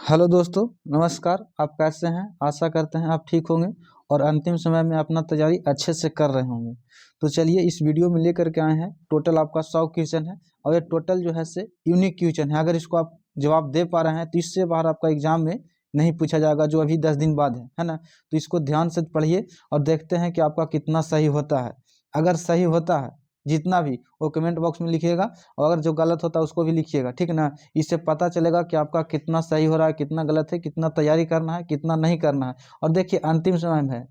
Hello दोस्तों, नमस्कार। आप कैसे हैं? आशा करते हैं आप ठीक होंगे और अंतिम समय में अपना तैयारी अच्छे से कर रहे होंगे। तो चलिए इस वीडियो में लेकर के आए हैं। टोटल आपका 100 क्वेश्चन है और ये टोटल जो है से यूनिक क्वेश्चन है। अगर इसको आप जवाब दे पा रहे हैं तो इससे बाहर आपका एग्जाम में नहीं पूछा जाएगा, जो अभी 10 दिन बाद है ना। तो इसको ध्यान से पढ़िए और देखते हैं कि आपका कितना सही होता है। अगर सही होता है जितना भी, वो कमेंट बॉक्स में लिखिएगा, और अगर जो गलत होता है उसको भी लिखिएगा, ठीक ना। इससे पता चलेगा कि आपका कितना सही हो रहा है, कितना गलत है, कितना तैयारी करना है, कितना नहीं करना है। और देखिए अंतिम समय में है,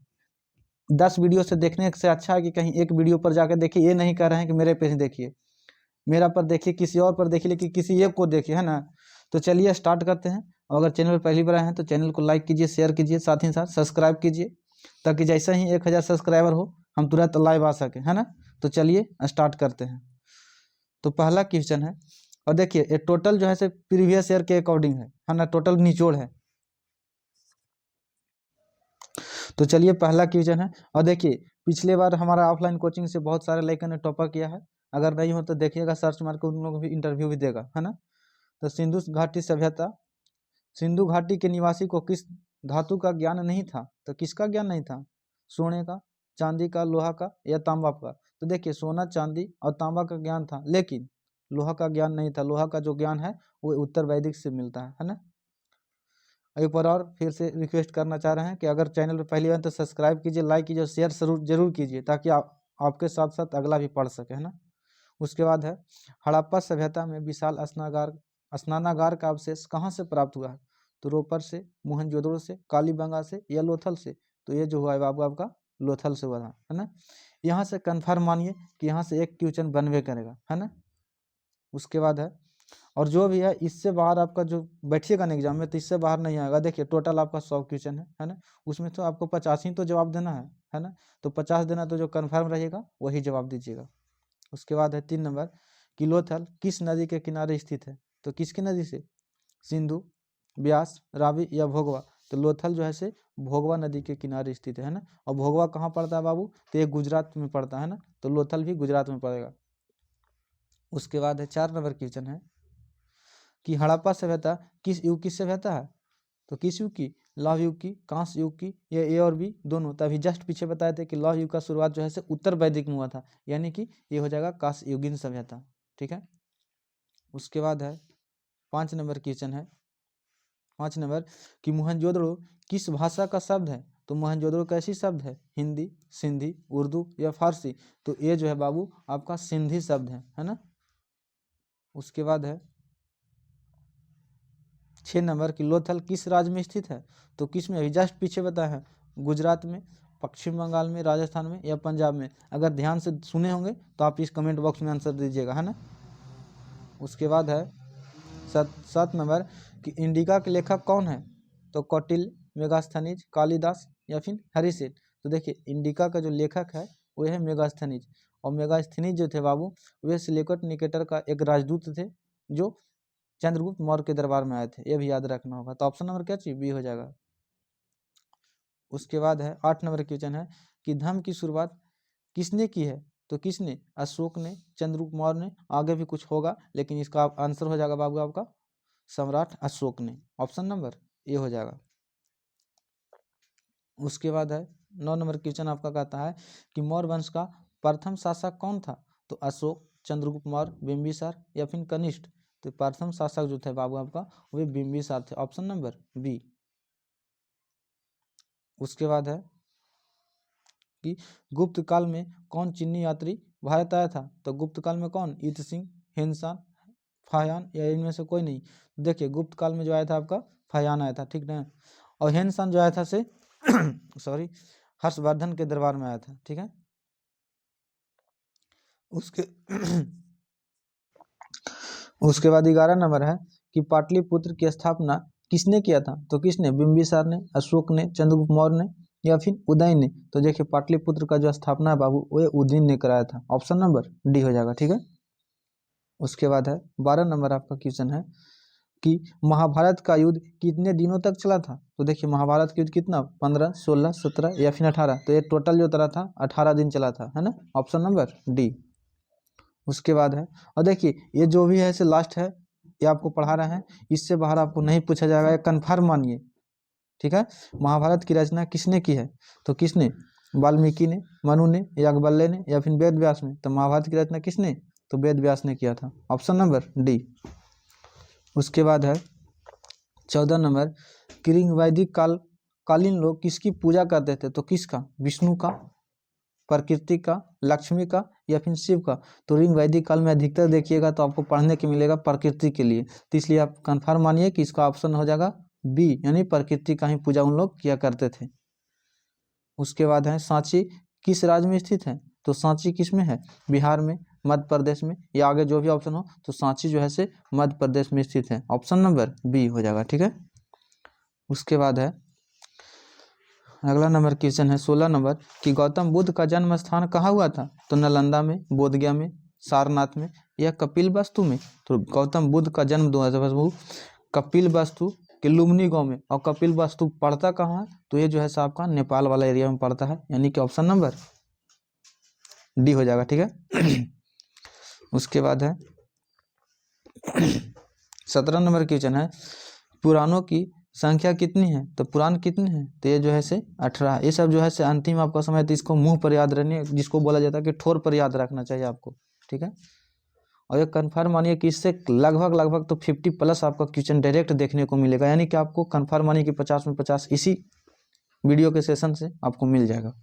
10 वीडियो से देखने से अच्छा है कि कहीं एक वीडियो पर जाकर देखिए। ये नहीं कह रहे हैं कि मेरे पे ही देखिए, मेरा पर देखिए, किसी और पर देखिए, लेकिन किसी एक को देखिए, है ना। तो चलिए स्टार्ट करते हैं। और अगर चैनल पर पहली बार आए हैं तो चैनल को लाइक कीजिए, शेयर कीजिए, साथ ही साथ सब्सक्राइब कीजिए, ताकि जैसे ही 1000 सब्सक्राइबर हो हम तुरंत लाइव आ सके, है ना। तो चलिए स्टार्ट करते हैं। तो पहला क्वेश्चन है, और देखिए ये टोटल जो है से प्रीवियस ईयर के अकॉर्डिंग है ना, टोटल निचोड़ है। तो चलिए पहला क्वेश्चन है, और देखिए पिछले बार हमारा ऑफलाइन कोचिंग से बहुत सारे लड़कों ने टॉपर किया है। अगर नहीं हो तो देखिएगा, सर्च मार के उन लोगों को भी इंटरव्यू भी देगा, है ना। तो सिंधु घाटी सभ्यता, सिंधु घाटी के निवासी को किस धातु का ज्ञान नहीं था? तो किसका ज्ञान नहीं था? सोने का, चांदी का, लोहा का या तांबा का? तो देखिए सोना, चांदी और तांबा का ज्ञान था, लेकिन लोहा का ज्ञान नहीं था। लोहा का जो ज्ञान है वो उत्तर वैदिक से मिलता है ना। एक बार और फिर से रिक्वेस्ट करना चाह रहे हैं कि अगर चैनल पर पहली बार तो सब्सक्राइब कीजिए, लाइक कीजिए, शेयर जरूर कीजिए, ताकि आपके साथ साथ अगला भी पढ़ सके, है ना। उसके बाद है, हड़प्पा सभ्यता में विशाल स्नानागार का अवशेष कहाँ से प्राप्त हुआ है? तो रोपर से, मोहनजोदड़ो से, कालीबंगा से या लोथल से? तो ये जो हुआ है बाबू आपका लोथल से हुआ है ना। यहाँ से कन्फर्म मानिए कि यहाँ से एक क्वेश्चन बनवे करेगा, है ना। उसके बाद है, और जो भी है इससे बाहर आपका जो बैठिएगा ना एग्जाम में, तो इससे बाहर नहीं आएगा। देखिए टोटल आपका 100 क्वेश्चन है ना। उसमें तो आपको 50 ही तो जवाब देना है ना। तो 50 देना, तो जो कन्फर्म रहेगा वही जवाब दीजिएगा। उसके बाद है 3 नंबर, कि लोथल किस नदी के किनारे स्थित है? तो किसकी नदी से? सिंधु, ब्यास, रावी या भोगवा? तो लोथल जो है से भोगवा नदी के किनारे स्थित है ना। और भोगवा कहाँ पड़ता है बाबू? तो ये गुजरात में पड़ता है ना। तो लोथल भी गुजरात में पड़ेगा। उसके बाद है 4 नंबर क्वेश्चन है, कि हड़प्पा सभ्यता किस युग की सभ्यता है? तो किस युग की? लौह युग की, कांस्य युग की, या ए और बी दोनों? तभी जस्ट पीछे बताए थे कि लौह युग का शुरुआत जो है से उत्तर वैदिक में हुआ था, यानी कि ये हो जाएगा कांस्य युगीन सभ्यता, ठीक है। उसके बाद है 5 नंबर क्वेश्चन है, 5 नंबर, कि मोहनजोदड़ो किस भाषा का शब्द है? तो मोहनजोदड़ो कैसी शब्द है? हिंदी, सिंधी, उर्दू या फारसी? तो ये जो है बाबू आपका सिंधी शब्द है ना। उसके बाद है 6 नंबर, की लोथल किस राज्य में स्थित है? तो किस में? अभी जस्ट पीछे बताया है, गुजरात में, पश्चिम बंगाल में, राजस्थान में या पंजाब में? अगर ध्यान से सुने होंगे तो आप इस कमेंट बॉक्स में आंसर दीजिएगा, है ना। उसके बाद है 7 नंबर, कि इंडिका के लेखक कौन है? तो कौटिल्य, मेगास्थनीज, कालिदास या फिर हरिसेन? तो देखिए इंडिका का जो लेखक है वो है मेगास्थनीज। और मेगास्थनीज जो थे बाबू, वे सिलेकट निकेटर का एक राजदूत थे, जो चंद्रगुप्त मौर्य के दरबार में आए थे। ये भी याद रखना होगा। तो ऑप्शन नंबर क्या चाहिए? बी हो जाएगा। उसके बाद है 8 नंबर क्वेश्चन है, कि धर्म की शुरुआत किसने की है? तो किसने? अशोक ने, चंद्रगुप्त मौर्य ने, आगे भी कुछ होगा, लेकिन इसका आंसर हो जाएगा बाबू आपका सम्राट अशोक ने। ऑप्शन नंबर ए हो जाएगा। उसके बाद है 9 नंबर क्वेश्चन आपका कहता है, कि मौर्य वंश का प्रथम शासक कौन था? तो अशोक, चंद्रगुप्त मौर्य, बिंबिसार या फिर कनिष्ठ? तो प्रथम शासक जो थे बाबू आपका वे बिंबिसार थे। Option number B. उसके बाद है, कि गुप्त काल में कौन चीनी यात्री भारत आया था? तो गुप्त काल में कौन? ईत सिंह, हिंदसान, फायान या इनमें से कोई नहीं? देखिए गुप्त काल में जो आया था आपका फायान आया था, ठीक ना। और हिंदसान जो आया था से सॉरी हर्षवर्धन के दरबार में आया था, ठीक है। उसके उसके बाद 11 नंबर है, कि पाटलिपुत्र की स्थापना किसने किया था? तो किसने? बिंबिसार ने, अशोक ने, चंद्रगुप्त मौर्य ने या फिर उदय ने? तो देखिए पाटलिपुत्र का जो स्थापना है बाबू वो उदय ने कराया था। ऑप्शन नंबर डी हो जाएगा, ठीक है। उसके बाद है 12 नंबर आपका क्वेश्चन है, कि महाभारत का युद्ध कितने दिनों तक चला था? तो देखिए महाभारत का युद्ध कितना? 15, 16, 17 या फिर 18? तो ये टोटल जो चला था 18 दिन चला था, है ना। Option number D. उसके बाद है, और देखिए ये जो भी है से लास्ट है, ये आपको पढ़ा रहे हैं, इससे बाहर आपको नहीं पूछा जाएगा, ये कन्फर्म मानिए, ठीक है। महाभारत की रचना किसने की है? तो किसने? वाल्मीकि ने, मनु ने, या अकबल्ले ने, या फिर वेद व्यास ने? तो महाभारत की रचना किसने? तो वेद व्यास ने किया था, ऑप्शन नंबर डी। उसके बाद है 14 नंबर, कि वैदिक कालीन लोग किसकी पूजा करते थे? तो किसका? विष्णु का, प्रकृति का, लक्ष्मी का, या फिर शिव का? तो ऋग वैदिक काल में अधिकतर देखिएगा तो आपको पढ़ने के मिलेगा प्रकृति के लिए, तो इसलिए आप कंफर्म मानिए कि इसका ऑप्शन हो जाएगा बी, यानी प्रकृति का ही पूजा उन लोग किया करते थे। उसके बाद है सांची किस राज्य में स्थित है? तो सांची किस में है? बिहार में, मध्य प्रदेश में, या आगे जो भी ऑप्शन हो, तो सांची जो है से मध्य प्रदेश में स्थित है, ऑप्शन नंबर बी हो जाएगा, ठीक है। उसके बाद है अगला नंबर क्वेश्चन है 16 नंबर, कि गौतम बुद्ध का जन्म स्थान कहाँ हुआ था? तो नालंदा में, बोधगया में, सारनाथ में, या कपिलवस्तु में? तो गौतम बुद्ध का जन्म कपिलवस्तु के लुम्बिनी गांव में, और कपिलवस्तु पड़ता कहाँ है? तो ये जो है साहब का नेपाल वाला एरिया में पड़ता है, यानी कि ऑप्शन नंबर डी हो जाएगा, ठीक है। उसके बाद है 17 नंबर क्वेश्चन है, पुराणों की संख्या कितनी है? तो पुराण कितने हैं? तो ये जो है से 18। ये सब जो है से अंतिम आपका समय, तो इसको मुंह पर याद रखने, जिसको बोला जाता है कि ठोर पर याद रखना चाहिए आपको, ठीक है। और ये कन्फर्म मानिए कि इससे लगभग तो 50+ आपका क्वेश्चन डायरेक्ट देखने को मिलेगा, यानी कि आपको कन्फर्म मानिए कि 50 में 50 इसी वीडियो के सेशन से आपको मिल जाएगा।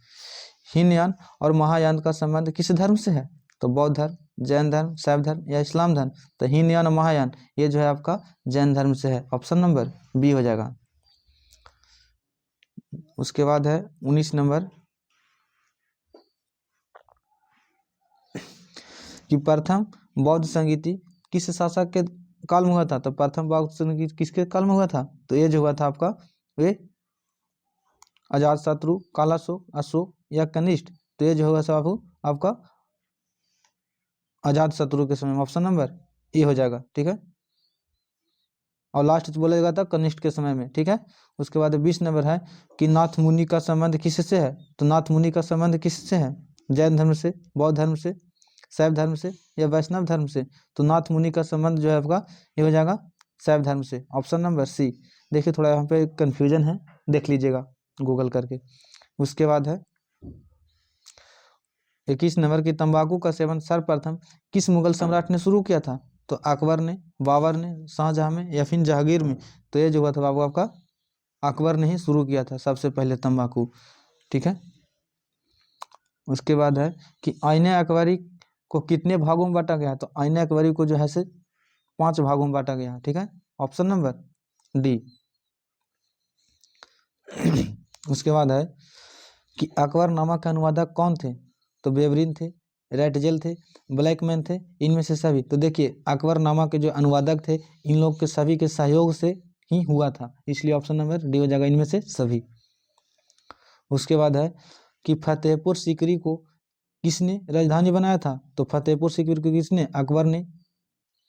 हीनयान और महायान का संबंध किस धर्म से है? तो बौद्ध धर्म, जैन धर्म, शैव धर्म, या इस्लाम धर्म? तो हीनयान और महायान ये जो है आपका जैन धर्म से है, ऑप्शन नंबर बी हो जाएगा। उसके बाद है 19 नंबर, कि प्रथम बौद्ध संगीति किस शासक के काल में हुआ था? तो प्रथम बौद्ध संगीत किसके काल में हुआ था? तो ये जो हुआ था आपका वे अजातशत्रु, कालाशोक, अशोक, या कनिष्ठ? तो ये जो होगा सब आपका अजातशत्रु के समय में, ऑप्शन नंबर ए हो जाएगा, ठीक है। और लास्ट बोला जाएगा था कनिष्ठ के समय में, ठीक है। उसके बाद 20 नंबर है, कि नाथ मुनि का संबंध किससे है? तो नाथ मुनि का संबंध किससे है? जैन धर्म से, बौद्ध धर्म से, शैव धर्म से, या वैष्णव धर्म से? तो नाथ मुनि का संबंध जो है आपका ये हो जाएगा शैव धर्म से, ऑप्शन नंबर सी। देखिए थोड़ा यहाँ पे कन्फ्यूजन है, देख लीजिएगा गूगल करके। उसके बाद है 21 नंबर, की तंबाकू का सेवन सर्वप्रथम किस मुगल सम्राट ने शुरू किया था? तो अकबर ने, बाबर ने, शाहजहां में, या फिर जहांगीर में? तो ये जो हुआ था बाबू आपका अकबर ने ही शुरू किया था सबसे पहले तंबाकू, ठीक है। उसके बाद है कि आईने अकबरी को कितने भागों में बांटा गया? तो आईने अकबरी को जो है से 5 भागों में बांटा गया, ठीक है, ऑप्शन नंबर डी। उसके बाद है कि अकबरनामा के अनुवादक कौन थे? तो बेबरीन थे, रेटजेल थे, ब्लैकमैन थे, इनमें से सभी? तो देखिए अकबरनामा के जो अनुवादक थे इन लोग के सभी के सहयोग से ही हुआ था, इसलिए ऑप्शन नंबर डी हो जाएगा, इनमें से सभी। उसके बाद है कि फतेहपुर सीकरी को किसने राजधानी बनाया था? तो फतेहपुर सीकरी को किसने? अकबर ने,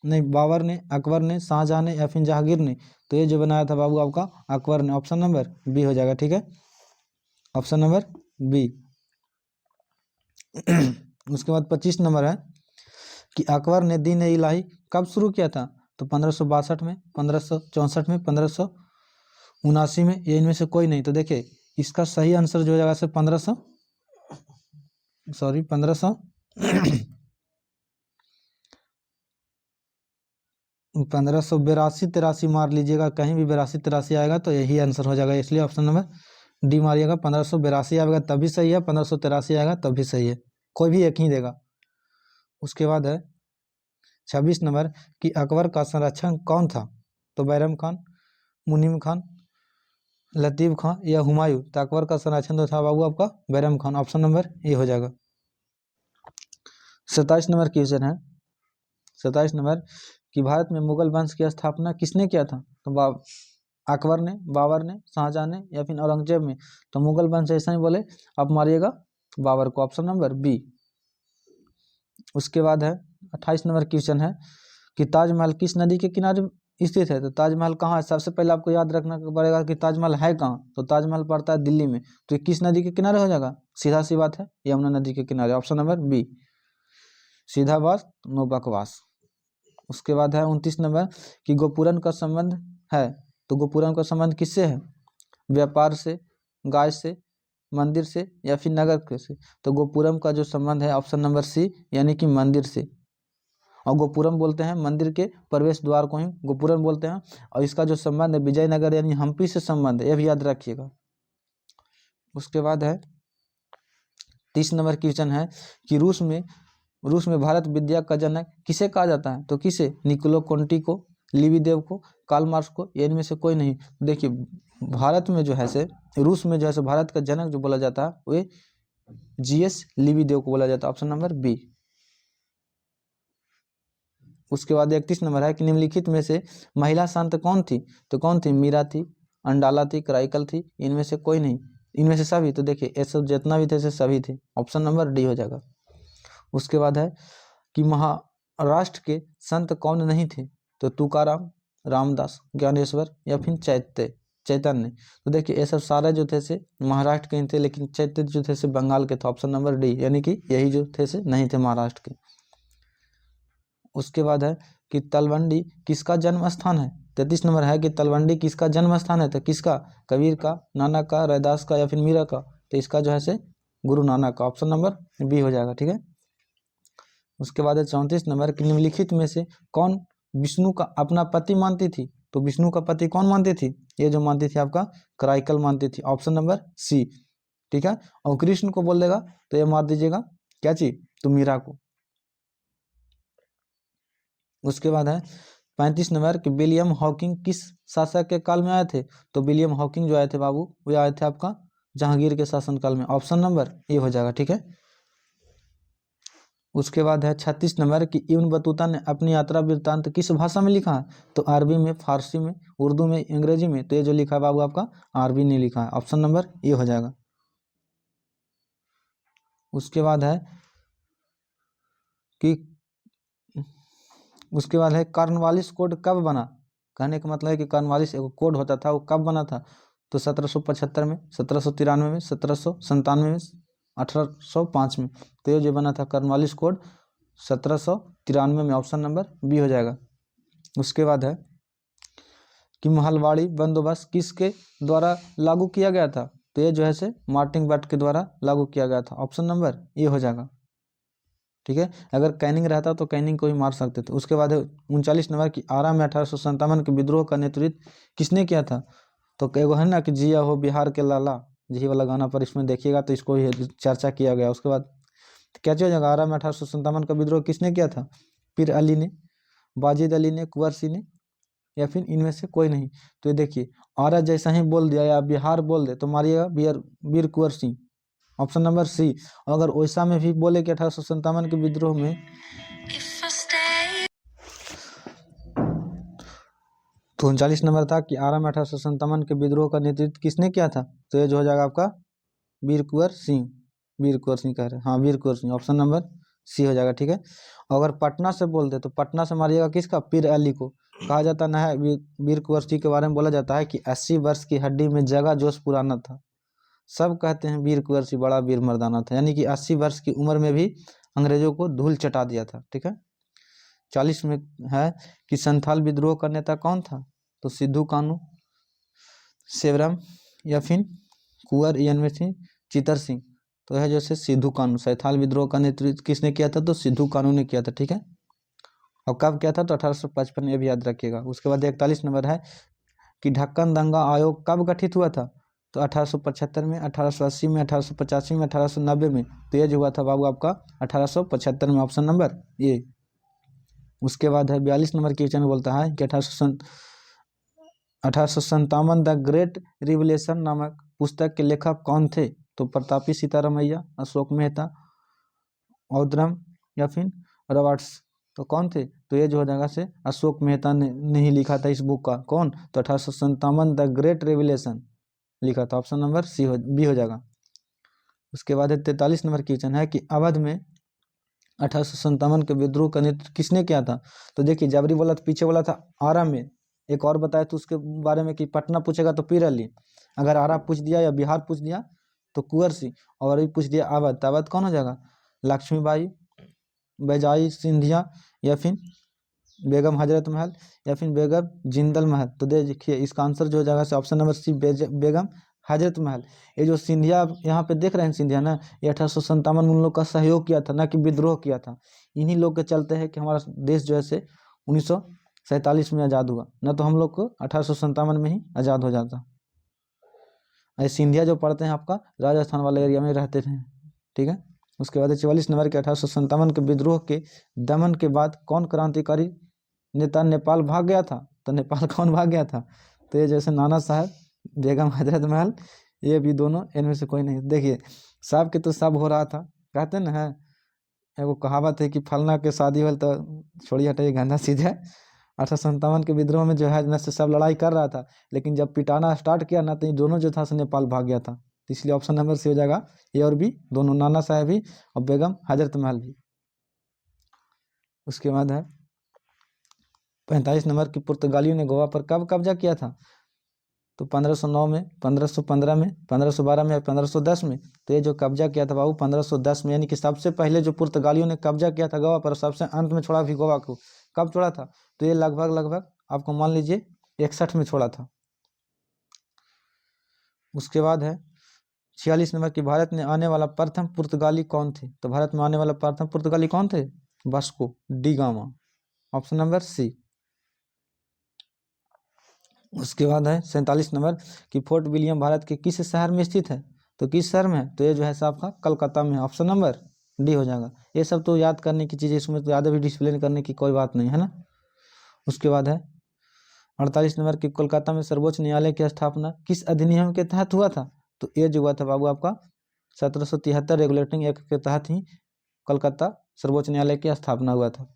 नहीं बाबर ने, अकबर ने, शाहजहां ने, या फिर जहांगीर ने? तो ये जो बनाया था बाबू आपका अकबर ने, ऑप्शन नंबर बी हो जाएगा, ठीक है, ऑप्शन नंबर बी। उसके बाद 25 नंबर है, कि अकबर ने दीन ए इलाही कब शुरू किया था? तो 1562 में, 1564 में, 1579 में, या इनमें से कोई नहीं? तो देखिए इसका सही आंसर जो हो जाएगा 1582 मार लीजिएगा, कहीं भी 82 आएगा तो यही आंसर हो जाएगा, इसलिए ऑप्शन नंबर डी मारिएगा। 1582 आएगा तब भी सही है, 1583 आएगा तब भी सही है, कोई भी एक ही देगा। उसके बाद है 26 नंबर, कि अकबर का संरक्षक कौन था? तो बैरम खान, मुनीम खान, लतीफ़ खान, या हुमायूं? तो अकबर का संरक्षक तो था बाबू आपका बैरम खान, ऑप्शन नंबर ए हो जाएगा। 27 नंबर क्वेश्चन है, 27 नंबर, कि भारत में मुगल वंश की स्थापना किसने किया था? तो अकबर ने, बाबर ने, शाहजहां ने, या फिर औरंगजेब में? तो मुगल वंश ऐसा ही बोले, आप मारिएगा बाबर को, ऑप्शन नंबर बी। उसके बाद है 28 नंबर क्वेश्चन है, कि ताजमहल किस नदी के किनारे स्थित है? तो ताजमहल कहाँ है? सबसे पहले आपको याद रखना पड़ेगा कि ताजमहल है कहाँ। तो ताजमहल पड़ता है दिल्ली में, तो ये किस नदी के किनारे हो जाएगा? सीधा सी बात है, यमुना नदी के किनारे, ऑप्शन नंबर बी। सीधा बात नो बकवास। उसके बाद है 29 नंबर कि गोपुरन का संबंध है, तो गोपुरन का संबंध किससे है? व्यापार से, गाय से, मंदिर से या फिर नगर के से। तो गोपुरम का जो संबंध है ऑप्शन नंबर सी यानी कि मंदिर से। और गोपुरम बोलते हैं मंदिर के प्रवेश द्वार को ही गोपुरम बोलते हैं। और इसका जो संबंध है विजयनगर यानी हम्पी से संबंध है, यह भी याद रखिएगा। उसके बाद है 30 नंबर क्वेश्चन है कि रूस में भारत विद्या का जनक किसे कहा जाता है? तो किसे? निकोलो कोंटी को, लिविदेव को, कार्ल मार्क्स को, या इनमें से कोई नहीं। देखिए भारत में जो है से रूस में जो है से भारत का जनक जो बोला जाता है वे जीएस लिविदेव को बोला जाता है, ऑप्शन नंबर बी। उसके बाद 31 नंबर है कि निम्नलिखित में से महिला संत कौन थी? तो कौन थी? मीरा थी, अंडाला थी, कराइकल थी, इनमें से कोई नहीं, इनमें से सभी। तो देखिए ऐसे जितना भी थे से सभी थे, ऑप्शन नंबर डी हो जाएगा। उसके बाद है कि महाराष्ट्र के संत कौन नहीं थे? तो तुकाराम, रामदास, ज्ञानेश्वर या फिर चैतन्य। तो देखिए ये सब सारे जो थे से महाराष्ट्र के ही थे, लेकिन चैतन्य जो थे से बंगाल के थे, ऑप्शन नंबर डी, यानी कि यही जो थे से नहीं थे महाराष्ट्र के। उसके बाद है कि तलवंडी किसका जन्म स्थान है? 33 नंबर है कि तलवंडी किसका जन्म स्थान है? तो किसका? कबीर का, नानक का, रैदास का या फिर मीरा का। तो इसका जो है से गुरु नानक का, ऑप्शन नंबर बी हो जाएगा। ठीक है। उसके बाद है 34 नंबर कि निम्नलिखित में से कौन विष्णु का अपना पति मानती थी? तो विष्णु का पति कौन मानती थी? ये जो मानती थी आपका कराइकल मानती थी, ऑप्शन नंबर सी। ठीक है। और कृष्ण को बोल देगा तो ये मार दीजिएगा क्या चीज? तो मीरा को। उसके बाद है 35 नंबर कि विलियम हॉकिंग किस शासक के काल में आए थे? तो विलियम हॉकिंग जो आए थे बाबू वो आए थे आपका जहांगीर के शासनकाल में, ऑप्शन नंबर ए हो जाएगा। ठीक है। उसके बाद है 36 नंबर कि इब्न बतूता ने अपनी यात्रा वृत्तांत किस भाषा में लिखा है? तो अरबी में, फारसी में, उर्दू में, अंग्रेजी में। तो ये जो लिखा है बाबू आपका अरबी ने लिखा है, ऑप्शन नंबर ए हो जाएगा। उसके बाद है कि उसके बाद है कॉर्नवालिस कोड कब बना? कहने का मतलब है कि कॉर्नवालिस एक कोड होता था, वो कब बना था? तो 1775 में, 1793 में, 1797 में, 1805 में। तो ये जो बना था कॉर्नवालिस कोड 1793 में, ऑप्शन नंबर बी हो जाएगा। उसके बाद है कि महलवाड़ी बंदोबस्त किसके द्वारा लागू किया गया था? तो ये जो है से मार्टिन बट के द्वारा लागू किया गया था, ऑप्शन नंबर ए हो जाएगा। ठीक है। अगर कैनिंग रहता तो कैनिंग को ही मार सकते थे। उसके बाद है 39 नंबर की आरा में 1857 के विद्रोह का नेतृत्व किसने किया था? तो एगो है ना कि जिया हो बिहार के लाला, यही वाला गाना पर इसमें देखिएगा तो इसको ही चर्चा किया गया। उसके बाद क्या चीज होगा? आरा में 1857 का विद्रोह किसने किया था? पीर अली ने, वाजिद अली ने, कुंवर सिंह ने या फिर इनमें से कोई नहीं। तो ये देखिए आरा जैसा ही बोल दिया या बिहार बोल दे तो मारिएगा वीर कुंवर सिंह, ऑप्शन नंबर सी। अगर ओडिशा में भी बोले कि 1857 के विद्रोह में तो 39 नंबर था कि आरा में 1857 के विद्रोह का नेतृत्व किसने किया था? तो ये जो हो जाएगा आपका वीर कुंवर सिंह, वीर कुंवर सिंह कह रहे हैं, हाँ वीर कुंवर सिंह, ऑप्शन नंबर सी हो जाएगा। ठीक है। अगर पटना से बोल दे तो पटना से मारिएगा किसका? पीर अली को। कहा जाता ना है वीर कुंवर सिंह के बारे में बोला जाता है कि 80 वर्ष की हड्डी में जगह जोश पुराना था। सब कहते हैं वीर कुंवर सिंह बड़ा वीर मर्दाना था, यानी कि 80 वर्ष की उम्र में भी अंग्रेजों को धूल चटा दिया था। ठीक है। 40 में है कि संथाल विद्रोह का नेता कौन था? तो सिद्धू कानू, सेवरम या फिर कुंवर इनमें से चितर सिंह। तो यह जैसे सिद्धू कानू, संथाल विद्रोह का नेतृत्व किसने किया था? तो सिद्धू कानू ने किया था। ठीक है। और कब किया था? तो 1855, ये भी याद रखिएगा। उसके बाद 41 नंबर है कि ढक्कन दंगा आयोग कब गठित हुआ था? तो 1875 में, 1880 में, 1885 में, 1890 में। तो ये जो हुआ था बाबू आपका 1875 में, ऑप्शन नंबर ए। उसके बाद है 42 नंबर क्वेश्चन बोलता है कि 1857 द ग्रेट रिवलेशन नामक पुस्तक के लेखक कौन थे? तो प्रतापी सीतारामैया, अशोक मेहता, औदरम या फिर रॉबर्ट्स। तो कौन थे? तो ये जो हो जाएगा से अशोक मेहता ने ही लिखा था इस बुक का। कौन? तो 1857 द ग्रेट रिवलेशन लिखा था, ऑप्शन नंबर सी हो बी हो जाएगा। उसके बाद 43 नंबर क्वेश्चन है कि अवध में 1857 के विद्रोह का नेतृत्व किसने किया था? तो देखिए जबरी बोला तो पीछे बोला था आरा में, एक और बताया तो उसके बारे में कि पटना पूछेगा तो पीर अली, अगर आरा पूछ दिया या बिहार पूछ दिया तो कुंवर सिंह, और अभी पूछ दिया अवध, तो अवध कौन हो जाएगा? लक्ष्मीबाई, बैजाई सिंधिया या फिर बेगम हजरत महल या फिर बेगम जिंदल महल। तो देखिए इसका आंसर जो हो जाएगा से ऑप्शन नंबर सी, बेगम हजरत महल। ये जो सिंधिया यहाँ पे देख रहे हैं सिंधिया ना, ये 1857 में उन लोग का सहयोग किया था, ना कि विद्रोह किया था। इन्हीं लोग के चलते है कि हमारा देश जो है से 1947 में आज़ाद हुआ, ना तो हम लोग को 1857 में ही आज़ाद हो जाता। ये सिंधिया जो पढ़ते हैं आपका राजस्थान वाले एरिया में रहते थे, ठीक है। उसके बाद 44 नंबर के 1857 के विद्रोह के दमन के बाद कौन क्रांतिकारी नेता नेपाल भाग गया था? तो नेपाल कौन भाग गया था? तो ये जैसे नाना साहब, बेगम हजरत महल, ये भी दोनों इनमें से कोई नहीं। देखिए सब के तो सब हो रहा था, कहते ना है एगो कहावत है कि फलना के शादी होल तो छोड़ी हटाइए गंधा सीधे। 1857 के विद्रोह में जो है न से सब लड़ाई कर रहा था, लेकिन जब पिटाना स्टार्ट किया ना तो ये दोनों जो था से नेपाल भाग गया था। तो इसलिए ऑप्शन नंबर सी हो जाएगा ए और बी दोनों, नाना साहब भी और बेगम हजरत महल भी। उसके बाद है 45 नंबर की पुर्तगालियों ने गोवा पर कब कब्जा किया था? तो 1509 में, 1515 में, 1512 में या 1510 में। तो ये जो कब्जा किया था बाबू 1510 में, यानी कि सबसे पहले जो पुर्तगालियों ने कब्जा किया था गोवा पर, सबसे अंत में छोड़ा भी गोवा को। कब छोड़ा था? तो ये लगभग आपको मान लीजिए 61 में छोड़ा था। उसके बाद है 46 नंबर की भारत में आने वाला प्रथम पुर्तगाली कौन थे? तो भारत में आने वाला प्रथम पुर्तगाली कौन थे? Vasco da Gama, option number C. उसके बाद है 47 नंबर कि फोर्ट विलियम भारत के किस शहर में स्थित है? तो किस शहर में है? तो ये जो है आपका कलकत्ता में, ऑप्शन नंबर डी हो जाएगा। ये सब तो याद करने की चीज़ें, इसमें तो ज़्यादा भी डिस्प्लेन करने की कोई बात नहीं है ना। उसके बाद है 48 नंबर की कोलकाता में सर्वोच्च न्यायालय की स्थापना किस अधिनियम के तहत हुआ था? तो ये जो हुआ था बाबू आपका 1773 रेगुलेटिंग एक्ट के तहत ही कलकत्ता सर्वोच्च न्यायालय की स्थापना हुआ था।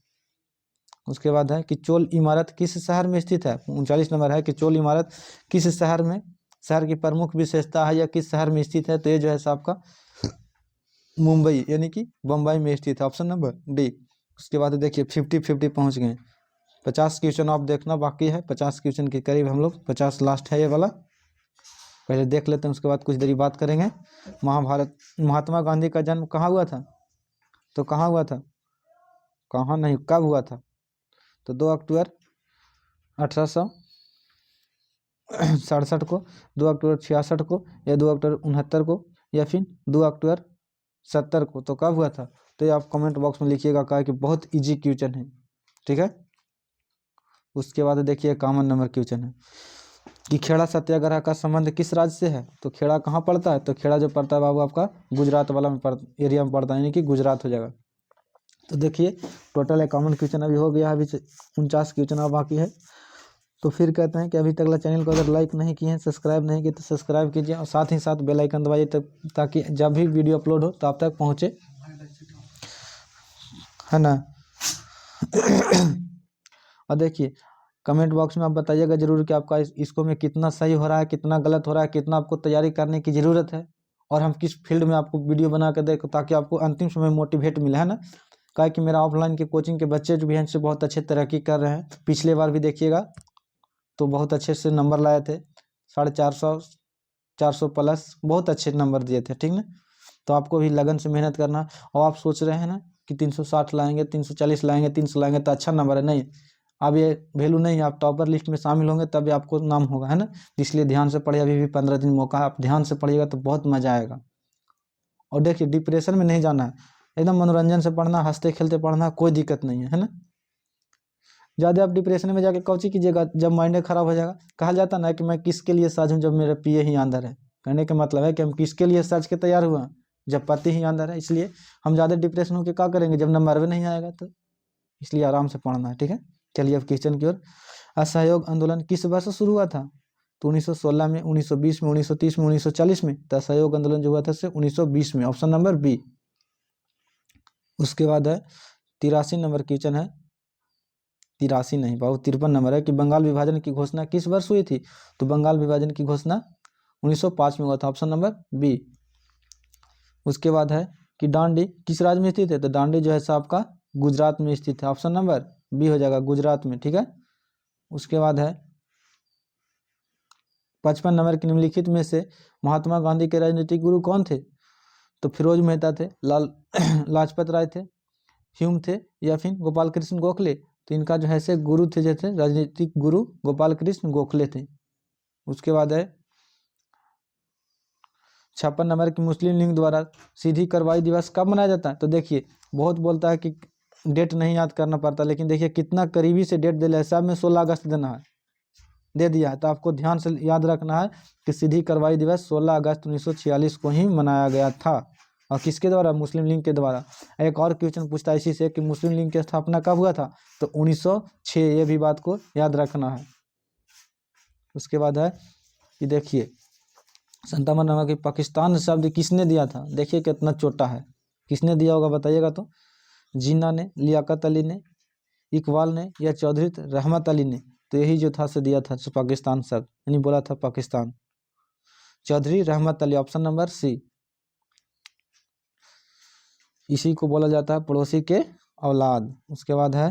उसके बाद है कि चोल इमारत किस शहर में स्थित है? 39 नंबर है कि चोल इमारत किस शहर में, शहर की प्रमुख विशेषता है या किस शहर में स्थित है? तो ये जो है आपका मुंबई यानी कि बम्बई में स्थित है, ऑप्शन नंबर डी। उसके बाद देखिए 50-50 पहुंच गए। 50 क्वेश्चन आप देखना बाकी है, 50 क्वेश्चन के करीब हम लोग, 50 लास्ट है ये वाला, पहले देख लेते हैं, उसके बाद कुछ देरी बात करेंगे। महात्मा गांधी का जन्म कहाँ हुआ था? तो कहाँ हुआ था, कहाँ नहीं, कब हुआ था? तो 2 अक्टूबर 1867 को, 2 अक्टूबर 66 को, या 2 अक्टूबर 69 को, या फिर 2 अक्टूबर 70 को। तो कब हुआ था? तो ये आप कमेंट बॉक्स में लिखिएगा, कहा कि बहुत इजी क्वेश्चन है, ठीक है। उसके बाद देखिए कॉमन नंबर क्वेश्चन है कि खेड़ा सत्याग्रह का संबंध किस राज्य से है? तो खेड़ा कहाँ पड़ता है? तो खेड़ा जो पड़ता है बाबू आपका गुजरात वाला में एरिया में पड़ता है, यानी कि गुजरात हो जाएगा। तो देखिए टोटल कॉमन क्वेश्चन अभी हो गया, अभी 49 क्वेश्चन अब बाकी है। तो फिर कहते हैं कि अभी तक चैनल को अगर लाइक नहीं किए हैं, सब्सक्राइब नहीं किए तो सब्सक्राइब कीजिए, और साथ ही साथ बेल आइकन दबाइए ताकि जब भी वीडियो अपलोड हो तो आप तक पहुँचे, है ना। और देखिए कमेंट बॉक्स में आप बताइएगा जरूर कि आपका इसको में कितना सही हो रहा है, कितना गलत हो रहा है, कितना आपको तैयारी करने की ज़रूरत है, और हम किस फील्ड में आपको वीडियो बना कर दें ताकि आपको अंतिम समय मोटिवेट मिले, है ना। क्या कि मेरा ऑफलाइन के कोचिंग के बच्चे जो भी हैं इनसे बहुत अच्छे तरक्की कर रहे हैं। पिछले बार भी देखिएगा तो बहुत अच्छे से नंबर लाए थे, 450, 400 प्लस, बहुत अच्छे नंबर दिए थे, ठीक ना। तो आपको भी लगन से मेहनत करना। और आप सोच रहे हैं ना कि 360 लाएंगे, 340 लाएंगे, 300 लाएंगे तो अच्छा नंबर है, नहीं, अब ये वैल्यू नहीं है। आप टॉपर लिस्ट में शामिल होंगे तभी आपको नाम होगा, है ना। इसलिए ध्यान से पढ़िए, अभी भी 15 दिन मौका है, आप ध्यान से पढ़िएगा तो बहुत मजा आएगा। और देखिए डिप्रेशन में नहीं जाना है, एकदम मनोरंजन से पढ़ना, हंसते खेलते पढ़ना, कोई दिक्कत नहीं है ना। ज़्यादा आप डिप्रेशन में जाके कौची कीजिएगा, जब माइंड खराब हो जाएगा। कहा जाता ना कि मैं किसके लिए सज हूँ जब मेरे पिए ही अंदर है। कहने का मतलब है कि हम किसके लिए सज के तैयार हुए हैं जब पति ही अंदर है। इसलिए हम ज़्यादा डिप्रेशन होकर क्या करेंगे जब नंबर भी नहीं आएगा। तो इसलिए आराम से पढ़ना है, ठीक है। चलिए अब क्वेश्चन की ओर। असहयोग आंदोलन किस वर्ष शुरू हुआ था? तो 1916 में, 1920 में, 1930 में, 1940 में। तो असहयोग आंदोलन जो हुआ था से 1920 में, ऑप्शन नंबर बी। उसके बाद है 83 नंबर क्वेश्चन है, 83 नहीं बाबू 53 नंबर है कि बंगाल विभाजन की घोषणा किस वर्ष हुई थी? तो बंगाल विभाजन की घोषणा 1905 में हुआ था, ऑप्शन नंबर बी। उसके बाद है कि डांडी किस राज्य में स्थित है? तो डांडी जो है आपका गुजरात में स्थित है, ऑप्शन नंबर बी हो जाएगा, गुजरात में, ठीक है। उसके बाद है 55 नंबर के निम्नलिखित में से महात्मा गांधी के राजनीतिक गुरु कौन थे? तो फिरोज मेहता थे, लाजपत राय थे, ह्यूम थे, या फिर गोपाल कृष्ण गोखले। तो इनका जो है से गुरु थे जैसे राजनीतिक गुरु गोपाल कृष्ण गोखले थे। उसके बाद है 56 नंबर की मुस्लिम लीग द्वारा सीधी कार्रवाई दिवस कब मनाया जाता है। तो देखिए बहुत बोलता है कि डेट नहीं याद करना पड़ता, लेकिन देखिए कितना करीबी से डेट दे लिया है, सब में 16 अगस्त देना है, दे दिया है। तो आपको ध्यान से याद रखना है कि सीधी कार्रवाई दिवस 16 अगस्त 1946 को ही मनाया गया था। और किसके द्वारा? मुस्लिम लीग के द्वारा। एक और क्वेश्चन पूछता है इसी से कि मुस्लिम लीग की स्थापना कब हुआ था। तो 1906, ये भी बात को याद रखना है। उसके बाद है कि देखिए 57 नंबर की पाकिस्तान शब्द किसने दिया था। देखिए कितना छोटा है, किसने दिया होगा बताइएगा। तो जिन्ना ने, लियाकत अली ने, इकबाल ने या चौधरी रहमत अली ने। तो यही जो था से दिया था पाकिस्तान शब्द, यानी बोला था पाकिस्तान, चौधरी रहमत अली, ऑप्शन नंबर सी। इसी को बोला जाता है पड़ोसी के औलाद। उसके बाद है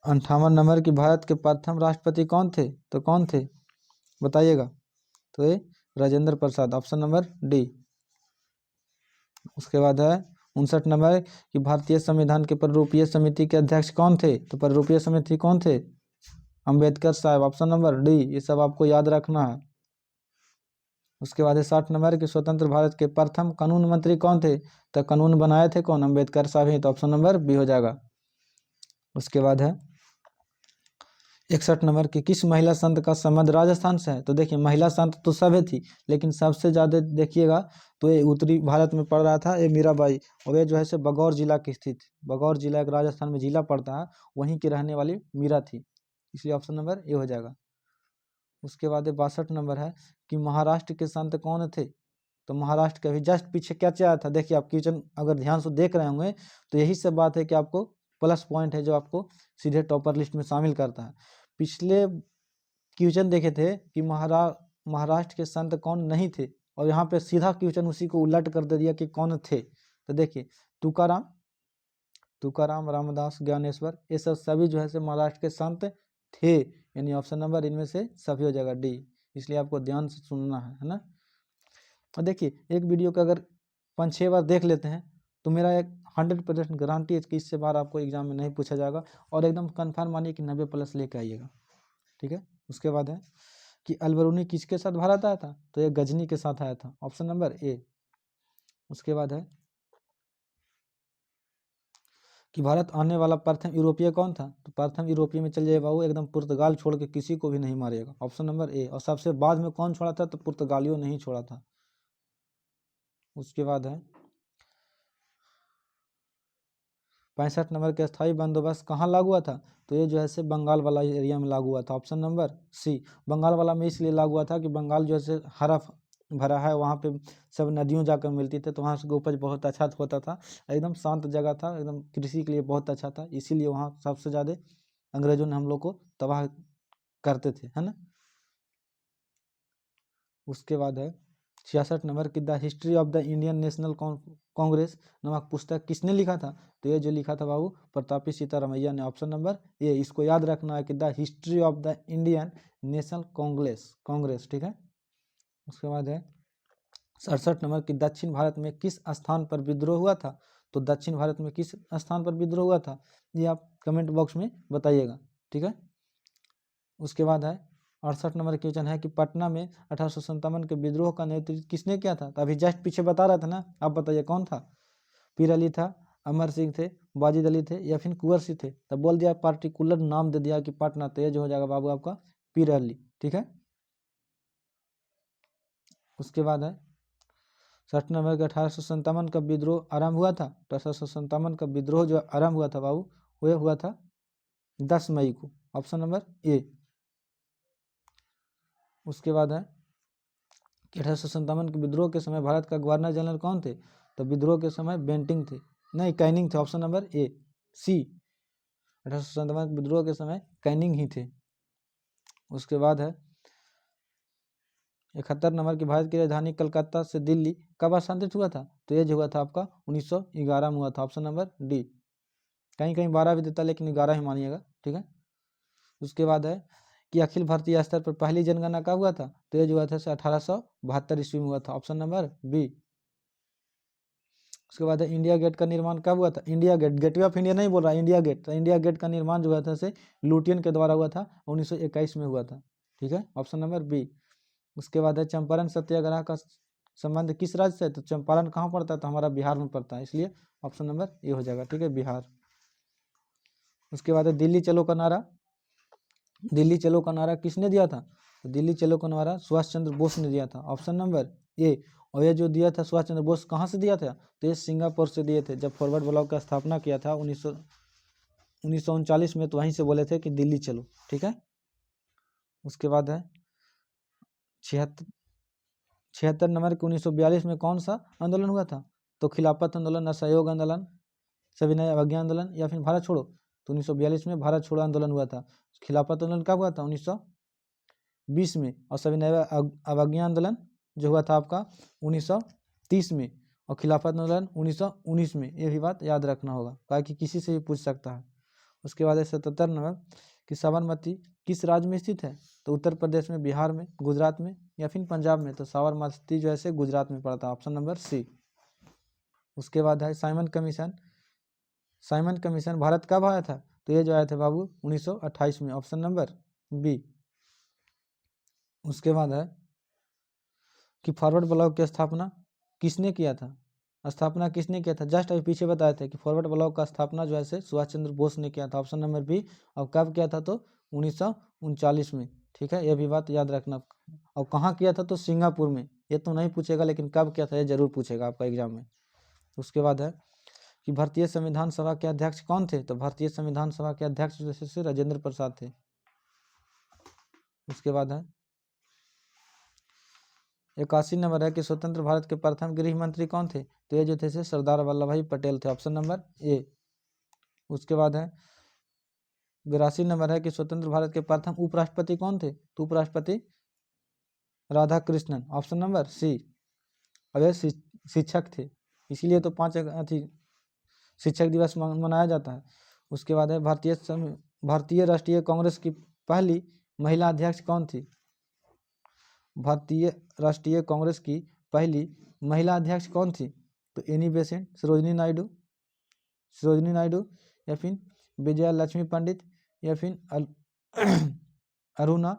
58 नंबर की भारत के प्रथम राष्ट्रपति कौन थे। तो कौन थे बताइएगा। तो ये Rajendra Prasad, option number D. उसके बाद है 59 नंबर कि भारतीय संविधान के प्रारूपीय समिति के अध्यक्ष कौन थे। तो प्रारूपीय समिति कौन थे? अंबेडकर साहब, ऑप्शन नंबर डी। ये सब आपको याद रखना है। उसके बाद है 60 नंबर कि स्वतंत्र भारत के प्रथम कानून मंत्री कौन थे। तो कानून बनाए थे कौन? अंबेडकर साहब ही। तो ऑप्शन नंबर बी हो जाएगा। उसके बाद है 61 नंबर की किस महिला संत का संबंध राजस्थान से है। तो देखिए महिला संत तो सभी थी, लेकिन सबसे ज़्यादा देखिएगा तो ये उत्तरी भारत में पड़ रहा था, ये मीराबाई। और ये जो है से बगौर जिला की स्थित, बगौर जिला एक राजस्थान में जिला पड़ता है, वहीं की रहने वाली मीरा थी, इसलिए ऑप्शन नंबर ए हो जाएगा। उसके बाद 62 नंबर है कि महाराष्ट्र के संत कौन थे। तो महाराष्ट्र के अभी जस्ट पीछे क्या आया था। देखिए आप क्वेश्चन अगर ध्यान से देख रहे होंगे तो यही सब बात है कि आपको प्लस पॉइंट है जो आपको सीधे टॉपर लिस्ट में शामिल करता है। पिछले क्वेश्चन देखे थे कि महाराष्ट्र के संत कौन नहीं थे, और यहाँ पे सीधा क्वेश्चन उसी को उलट कर दे दिया कि कौन थे। तो देखिए तुकाराम, रामदास, ज्ञानेश्वर, ये सब सभी जो है से महाराष्ट्र के संत थे, यानी ऑप्शन नंबर इनमें से सभी हो जाएगा डी। इसलिए आपको ध्यान से सुनना है ना। और देखिए एक वीडियो को अगर 5-6 बार देख लेते हैं तो मेरा एक 100% गारंटी है कि इससे बार आपको एग्जाम में नहीं पूछा जाएगा, और एकदम कन्फर्म मानिए कि 90+ लेके आइएगा, ठीक है। उसके बाद है कि अलबरूनी किसके साथ भारत आया था। तो ये गजनी के साथ आया था, ऑप्शन नंबर ए। उसके बाद है कि भारत आने वाला प्रथम यूरोपीय कौन था। तो प्रथम यूरोपीय में चल जाएगा वो एकदम पुर्तगाल छोड़ के किसी को भी नहीं मारेगा, ऑप्शन नंबर ए। और सबसे बाद में कौन छोड़ा था। तो पुर्तगालियों ने ही छोड़ा था। उसके बाद है 65 नंबर के स्थायी बंदोबस्त कहाँ लागू हुआ था। तो ये जो है से बंगाल वाला एरिया में लागू हुआ था, ऑप्शन नंबर सी। बंगाल वाला में इसलिए लागू हुआ था कि बंगाल जो है से हरा भरा है, वहाँ पे सब नदियों जाकर मिलती थी, तो वहाँ से उपज बहुत अच्छा होता था, एकदम शांत जगह था, एकदम कृषि के लिए बहुत अच्छा था, इसीलिए वहाँ सबसे ज़्यादा अंग्रेजों ने हम लोग को तबाह करते थे, है ना। उसके बाद है 66 नंबर की the history of the Indian national Congress नामक पुस्तक किसने लिखा था। तो ये जो लिखा था बाबू प्रतापी सीतारमैया ने, ऑप्शन नंबर ए। इसको याद रखना है कि the history of the Indian national Congress, ठीक है। उसके बाद है 67 नंबर की दक्षिण भारत में किस स्थान पर विद्रोह हुआ था। तो दक्षिण भारत में किस स्थान पर विद्रोह हुआ था, ये आप कमेंट बॉक्स में बताइएगा, ठीक है। उसके बाद है 68 नंबर क्वेश्चन है कि पटना में 1857 के विद्रोह का नेतृत्व किसने किया था। तो अभी जस्ट पीछे बता रहा था ना, आप बताइए कौन था। पीर अली था, अमर सिंह थे, वाजिद अली थे, या फिर कुंवर सिंह थे। तब बोल दिया पार्टिकुलर नाम दे दिया कि पटना, तो ये जो हो जाएगा बाबू आपका पीर अली, ठीक है। उसके बाद है 60 नंबर के 1857 का विद्रोह आरंभ हुआ था। तो 1857 का विद्रोह जो आरंभ हुआ था बाबू, वह हुआ था 10 मई को, ऑप्शन नंबर ए। उसके बाद है कि 1857 के विद्रोह के समय भारत का गवर्नर जनरल कौन थे। तो विद्रोह के समय बेंटिंग थे, नहीं कैनिंग थे, ऑप्शन नंबर ए सी। 1857 के विद्रोह के समय कैनिंग ही थे। उसके बाद है 71 नंबर की भारत की राजधानी कलकत्ता से दिल्ली कब स्थानांतरित हुआ था। तो ये जो हुआ था आपका 1911 में हुआ था, ऑप्शन नंबर डी। कहीं कहीं 12 भी देता लेकिन 11 ही मानिएगा, ठीक है। उसके बाद है कि अखिल भारतीय स्तर पर पहली जनगणना कब हुआ था। तो ये जो हुआ था 1872 ईस्वी में हुआ था, ऑप्शन नंबर बी। उसके बाद है इंडिया गेट का निर्माण कब हुआ था? India Gate, gateway of India नहीं बोल रहा, इंडिया गेट। तो इंडिया गेट का निर्माण जो हुआ था से लुटियन के द्वारा हुआ था, 1921 में हुआ था। ठीक है, ऑप्शन नंबर बी। उसके बाद है चंपारण सत्याग्रह का संबंध किस राज्य से है? तो चंपारण कहाँ पड़ता है? तो हमारा बिहार में पड़ता है, इसलिए ऑप्शन नंबर ए हो जाएगा। ठीक है, बिहार। उसके बाद है दिल्ली चलो का नारा, दिल्ली चलो का नारा किसने दिया था? तो दिल्ली चलो का नारा सुभाष चंद्र बोस ने दिया था, ऑप्शन नंबर ए। और ये जो दिया था सुभाष चंद्र बोस कहाँ से दिया था? तो ये सिंगापुर से दिए थे। जब फॉरवर्ड ब्लॉक का स्थापना किया था 1939 में, तो वहीं से बोले थे कि दिल्ली चलो। ठीक है, उसके बाद है 76 नंबर के 1942 में कौन सा आंदोलन हुआ था? तो खिलाफत आंदोलन, असहयोग आंदोलन, सविनय अवज्ञा आंदोलन या फिर भारत छोड़ो? तो 1942 में भारत छोड़ो आंदोलन हुआ था। खिलाफत आंदोलन कब हुआ था? 1920 में। और सविनय अवज्ञा आंदोलन जो हुआ था आपका 1930 में। और खिलाफत आंदोलन 1919 में। ये भी बात याद रखना होगा, ताकि किसी से भी पूछ सकता है। उसके बाद है 77 नंबर कि साबरमती किस राज्य में स्थित है? तो उत्तर प्रदेश में, बिहार में, गुजरात में या फिर पंजाब में? तो साबरमती जो है गुजरात में पड़ता है, ऑप्शन नंबर सी। उसके बाद है Simon commission, Simon commission Bharat कब आया था? तो ये जो आया था बाबू 1928 में, ऑप्शन नंबर बी। उसके बाद है कि फॉरवर्ड ब्लॉक की स्थापना किसने किया था? स्थापना किसने किया था? जस्ट अभी पीछे बताया था कि फॉरवर्ड ब्लॉक का स्थापना जो है सुभाष चंद्र बोस ने किया था, ऑप्शन नंबर बी। और कब किया था? तो 1939 में। ठीक है, ये भी बात याद रखना। और कहाँ किया था? तो सिंगापुर में। ये तो नहीं पूछेगा, लेकिन कब किया था ये जरूर पूछेगा आपका एग्जाम में। उसके बाद है कि भारतीय संविधान सभा के अध्यक्ष कौन थे? तो भारतीय संविधान सभा के अध्यक्ष जैसे राजेंद्र प्रसाद थे। उसके बाद है 81 नंबर है कि स्वतंत्र भारत के प्रथम गृह मंत्री कौन थे? तो ये जो थे सरदार वल्लभ भाई पटेल थे, ऑप्शन नंबर ए। उसके बाद है 82 नंबर है कि स्वतंत्र भारत के प्रथम उपराष्ट्रपति कौन थे? तो उपराष्ट्रपति Radhakrishnan, option number C. अब ये शिक्षक थे, इसीलिए तो 5 शिक्षक दिवस मनाया जाता है। उसके बाद है भारतीय राष्ट्रीय कांग्रेस की पहली महिला अध्यक्ष कौन थी? भारतीय राष्ट्रीय कांग्रेस की पहली महिला अध्यक्ष कौन थी? तो एनी बेसेंट, सरोजिनी नायडू या फिर विजया लक्ष्मी पंडित या फिर अरुणा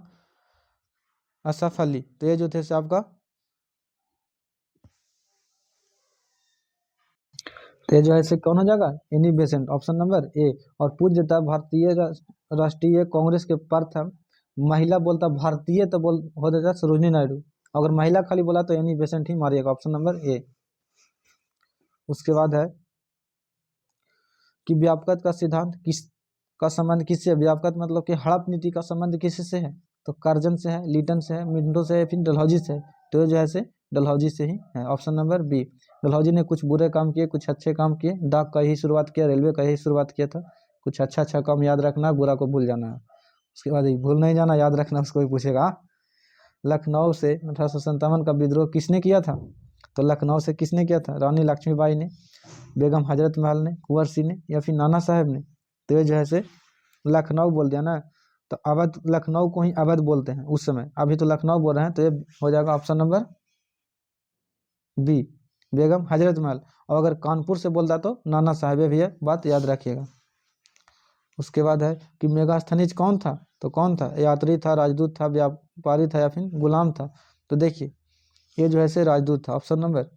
असफ अली। तो ये जो थे आपका, तो जो है कौन हो जाएगा? एनी बेसेंट, ऑप्शन नंबर ए। और पूज्यता भारतीय राष्ट्रीय कांग्रेस के प्रथम महिला बोलता भारतीय, तो बोल हो जाएगा सरोजिनी नायडू। अगर महिला खाली बोला तो एनी बेसेंट ही मारिएगा, ऑप्शन नंबर ए। उसके बाद है कि व्यापकता का सिद्धांत किस का संबंध किससे? व्यापकता मतलब कि हड़प नीति का संबंध किससे है? तो कार्जन से है, लीटन से है, मिंटो से है, फिर डलहौजी से है। तो जो है डलहौजी से ही है, ऑप्शन नंबर बी। डलहौजी ने कुछ बुरे काम किए, कुछ अच्छे काम किए। डाक का ही शुरुआत किया, रेलवे का ही शुरुआत किया था। कुछ अच्छा काम याद रखना, बुरा को भूल जाना है। उसके बाद भूल नहीं जाना, याद रखना, उसको भी पूछेगा। लखनऊ से 1857 का विद्रोह किसने किया था? तो लखनऊ से किसने किया था? रानी लक्ष्मीबाई ने, बेगम हजरत महल ने, कुंवर सिंह ने या फिर नाना साहब ने? तो ये जो है लखनऊ बोल दिया ना, तो अवध, लखनऊ को ही अवध बोलते हैं उस समय। अभी तो लखनऊ बोल रहे हैं, तो ये हो जाएगा option number B, Begum Hazrat Mahal. और अगर कानपुर से बोलता तो नाना साहब, भी है, बात याद रखिएगा। उसके बाद है कि मेगास्थनीज कौन था? तो कौन था? यात्री था, राजदूत था, व्यापारी था या फिर गुलाम था? तो देखिए ये जो है राजदूत था, ऑप्शन नंबर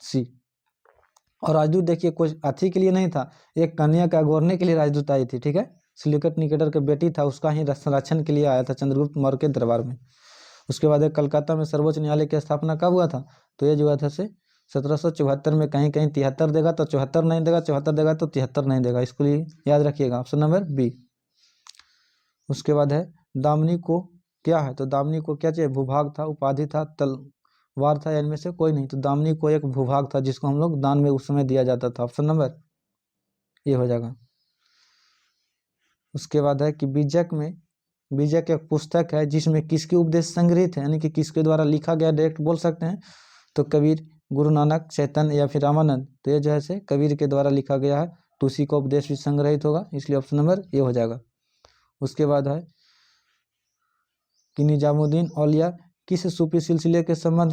सी। और राजदूत देखिए कुछ अथी के लिए नहीं था, एक कन्या का अगोरने के लिए राजदूत आई थी। ठीक है, सिलिकट निकेटर के बेटी था, उसका ही संरक्षण के लिए आया था चंद्रगुप्त मौर्य के दरबार में। उसके बाद कलकत्ता में सर्वोच्च न्यायालय की स्थापना कब हुआ था? तो ये जो हुआ था 1774 में। कहीं कहीं 73 देगा तो 74 नहीं देगा, 74 देगा तो 73 नहीं देगा, इसको लिए याद रखिएगा, ऑप्शन नंबर बी। उसके बाद है दामनी को क्या है? तो दामनी को क्या चाहिए? भूभाग था, उपाधि था, तलवार था, इनमें से कोई नहीं। तो दामनी को एक भूभाग था, जिसको हम लोग दान में उस समय दिया जाता था, ऑप्शन नंबर ये हो जाएगा। उसके बाद है कि बीजक एक पुस्तक है जिसमें किसके उपदेश संग्रहित है, यानी कि किसके द्वारा लिखा गया, डायरेक्ट बोल सकते हैं। तो कबीर, गुरु नानक, चैतन्य या फिर रामानंद? तो ये जो है कबीर के द्वारा लिखा गया है, तो उसी का उपदेश भी संग्रहित होगा, इसलिए ऑप्शन नंबर ये हो जाएगा। उसके बाद है कि निजामुद्दीन औलिया किस सूफी सिलसिले के संबंध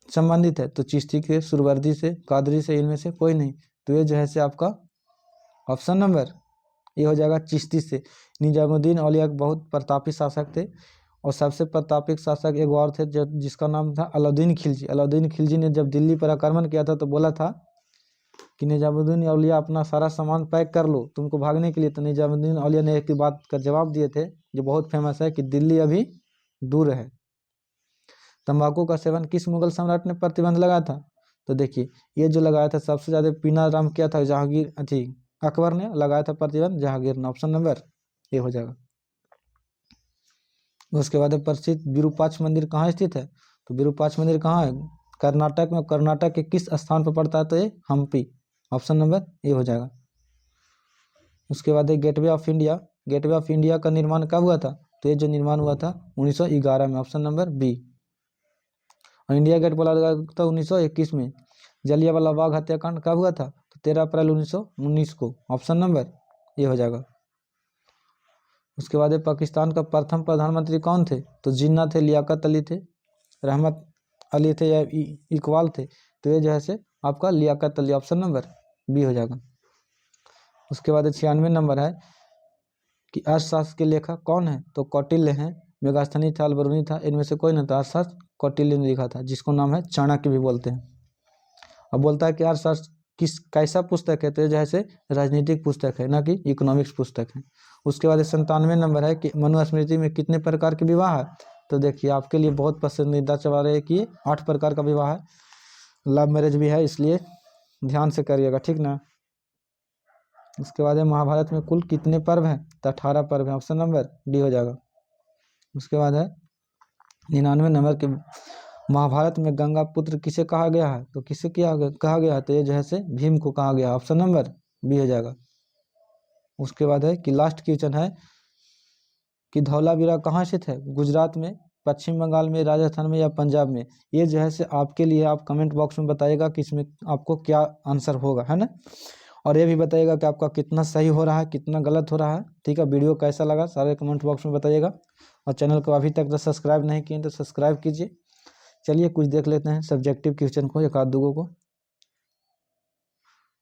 संबंधित है, तो चिश्ती के, सुरवर्दी से, कादरी से, इनमें से कोई नहीं। तो ये जो है से आपका ऑप्शन नंबर ये हो जाएगा चिश्ती से। निजामुद्दीन औलिया बहुत प्रतापी शासक थे, और सबसे प्रतापी शासक एक और थे जिसका नाम था अलाउद्दीन खिलजी। अलाउद्दीन खिलजी ने जब दिल्ली पर आक्रमण किया था तो बोला था कि निजामुद्दीन औलिया अपना सारा सामान पैक कर लो तुमको भागने के लिए। तो निजामुद्दीन औलिया ने एक बात का जवाब दिए थे जो बहुत फेमस है कि दिल्ली अभी दूर है। तंबाकू का सेवन किस मुगल सम्राट ने प्रतिबंध लगाया था? तो देखिए ये जो लगाया था सबसे ज़्यादा पीना आराम किया था जहांगीर, अकबर ने लगाया था प्रतिबंध, जहांगीर ने। ऑप्शन नंबर ये हो जाएगा। उसके बाद प्रसिद्ध विरूपाक्ष मंदिर कहाँ स्थित है? तो विरूपाक्ष मंदिर कहाँ है? कर्नाटक में। कर्नाटक के किस स्थान पर पड़ता है? तो ये हम्पी। ऑप्शन नंबर ये हो जाएगा। उसके बाद gateway of India. Gateway of India का निर्माण कब हुआ था? तो ये जो निर्माण हुआ था 1911 में। Option number B. और इंडिया गेट बोला था 1921 में। जलियांवाला बाग हत्याकांड कब हुआ था? तो 13 अप्रैल 1919 को। ऑप्शन नंबर ये हो जाएगा। उसके बाद पाकिस्तान का प्रथम प्रधानमंत्री कौन थे? तो जिन्ना थे, लियाकत अली थे, रहमत अली थे, या इकबाल थे? तो ये जो है से आपका Liaquat Ali. Option number B हो जाएगा। उसके बाद 96 नंबर है कि अर्थशास्त्र के लेखक कौन है? तो कौटिल्य हैं, मेगास्थनी था, अलबरूनी था, इनमें से कोई नहीं था। अर्थशास्त्र कौटिल्य ने लिखा था, जिसको नाम है चाणक्य भी बोलते हैं। अब बोलता है कि अर्थशास्त्र कैसा पुस्तक है? तो ये जो है से राजनीतिक पुस्तक है, ना कि इकोनॉमिक्स पुस्तक है। उसके बाद 97 नंबर है कि मनुस्मृति में कितने प्रकार के विवाह है? तो देखिए आपके लिए बहुत पसंदीदा सवाल है कि 8 प्रकार का विवाह है, लव मैरिज भी है, इसलिए ध्यान से करिएगा, ठीक ना। उसके बाद महाभारत में कुल कितने पर्व हैं? तो 18 पर्व हैं। ऑप्शन नंबर डी हो जाएगा। उसके बाद है 99 नंबर के महाभारत में गंगा पुत्र किसे कहा गया है? तो किसे कहा गया है? तो ये जो है से भीम को कहा गया। ऑप्शन नंबर बी हो जाएगा। उसके बाद है कि लास्ट क्वेश्चन है कि धौलावीरा कहाँ स्थित है? गुजरात में, पश्चिम बंगाल में, राजस्थान में, या पंजाब में? ये जो है से आपके लिए आप कमेंट बॉक्स में बताइएगा कि इसमें आपको क्या आंसर होगा, है ना। और ये भी बताइएगा कि आपका कितना सही हो रहा है, कितना गलत हो रहा है, ठीक है। वीडियो कैसा लगा सारे कमेंट बॉक्स में बताइएगा। और चैनल को अभी तक सब्सक्राइब नहीं किए तो सब्सक्राइब कीजिए। चलिए कुछ देख लेते हैं सब्जेक्टिव क्वेश्चन को, एक आध दो को।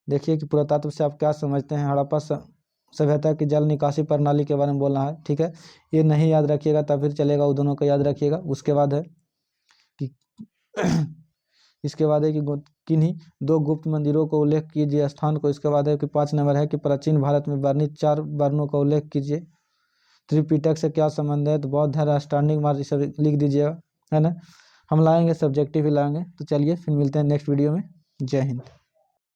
देखिए कि पुरातत्व से आप क्या समझते हैं। हड़प्पा सभ्यता की जल निकासी प्रणाली के बारे में बोलना है, ठीक है। ये नहीं याद रखिएगा तब फिर चलेगा, वो दोनों को याद रखिएगा। उसके बाद है कि इसके बाद है कि किन्हीं 2 गुप्त मंदिरों को उल्लेख कीजिए स्थान को। इसके बाद है कि 5 नंबर है कि प्राचीन भारत में वर्णित 4 वर्णों का उल्लेख कीजिए। त्रिपिटक से क्या संबंध है? तो बौद्ध है, राष्ट्रांगिक मार्ग, सब लिख दीजिएगा, है ना। हम लाएंगे सब्जेक्टिव ही लाएंगे। तो चलिए फिर मिलते हैं नेक्स्ट वीडियो में। जय हिंद।